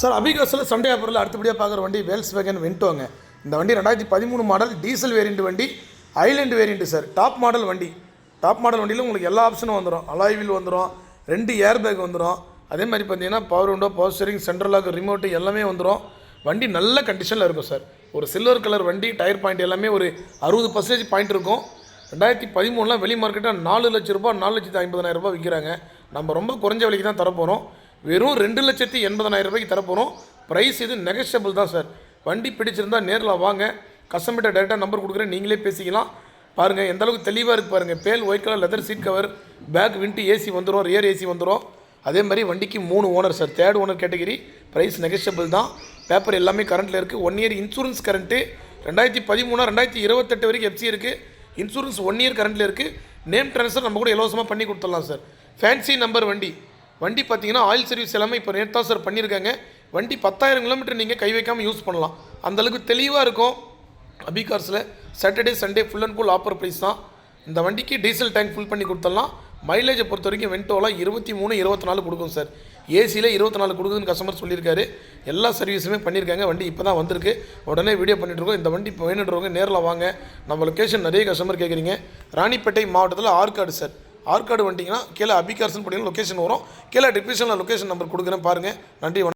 Sir அபிகாஸில் Sunday ஆஃபரில் அடுத்தபடியாக பார்க்குற வண்டி வேல்ஸ்வேகன் வென்டோங்க. இந்த வண்டி 2013 மாடல் டீசல் வேரியண்ட் வண்டி, island variant sir. Top model வண்டியில் உங்களுக்கு எல்லா ஆப்ஷனும் வந்துடும். அலாய் வீல் வந்துடும், 2 ஏர் பேக் வந்துடும். அதே மாதிரி பார்த்தீங்கன்னா power window, power steering, central lock, remote எல்லாமே வந்துடும். வண்டி நல்ல கண்டிஷனில் இருக்கும் சார். ஒரு சில்வர் கலர் வண்டி, டயர் பாயிண்ட் எல்லாமே ஒரு 60% பாயிண்ட் இருக்கும். 2013 வெளி மார்க்கெட்டாக 4 லட்ச ரூபா, 4,50,000 ரூபாய் விற்கிறாங்க. நம்ம ரொம்ப குறைஞ்ச விலைக்கு தான் தரப்போகிறோம். வெறும் 2,80,000 ரூபாய்க்கு தரப்போகிறோம். ப்ரைஸ் இது நெகஷியபிள் தான் சார். வண்டி பிடிச்சிருந்தால் நேரில் வாங்க, கஸ்டமர்கிட்ட டேரெக்டாக நம்பர் கொடுக்குறேன், நீங்களே பேசிக்கலாம். பாருங்கள் எந்த அளவுக்கு தெளிவாக இருக்குது பாருங்கள். Pale white colour leather seat cover, back wind AC வந்துடும், ரியர் ஏசி வந்துடும். அதே மாதிரி வண்டிக்கு 3 owner sir. 3rd owner category. Price negotiable தான். பேப்பர் எல்லாமே கரண்ட்டில் இருக்குது. 1 இயர் இன்சூரன்ஸ் கரண்ட்டு. 2013 2028 வரைக்கும் எஃப்சி இருக்குது. இன்சூரன்ஸ் 1 இயர் கரண்ட்டில் இருக்குது. நேம் ட்ரான்ஸ்ஃபர் நம்ம கூட இலவசமாக பண்ணி கொடுத்துடலாம் சார். ஃபேன்சி நம்பர் வண்டி பார்த்தீங்கன்னா ஆயில் சர்வீஸ் எல்லாமே இப்போ நேற்று தான் சார் பண்ணியிருக்காங்க. வண்டி 10,000 கிலோமீட்டர் நீங்கள் கை வைக்காமல் யூஸ் பண்ணலாம். அந்தளவுக்கு தெளிவாக இருக்கும். அபிகார்ஸில் Saturday Sunday full and full offer price தான். இந்த வண்டிக்கு டீசல் டேங்க் ஃபுல் பண்ணி கொடுத்துடலாம். மைலேஜை பொறுத்த வரைக்கும் வென்டோலாம் 23 24 கொடுக்கும் சார். ஏசியில் 24 கொடுக்குதுன்னு கஸ்டமர் சொல்லியிருக்காரு. எல்லா சர்வீஸுமே பண்ணியிருக்காங்க. வண்டி இப்போ தான் வந்திருக்கு. உடனே வீடியோ பண்ணிட்டுருக்கோம். இந்த வண்டி இப்போ வேணுன்றவங்க நேரில் வாங்க. நம்ம லொக்கேஷன் நிறைய கஸ்டமர் கேட்குறீங்க. ராணிப்பேட்டை மாவட்டத்தில் ஆற்காடு சார். ஆற்காடு வந்துட்டிங்கன்னா கீழே அபிகார்ஸ்னு போட்டிங்கன்னா லொக்கேஷன் வரும். கீழே டிஸ்கிரிப்ஷனில் லொக்கேஷன் நம்பர் கொடுக்குறேன் பாருங்கள். நன்றி.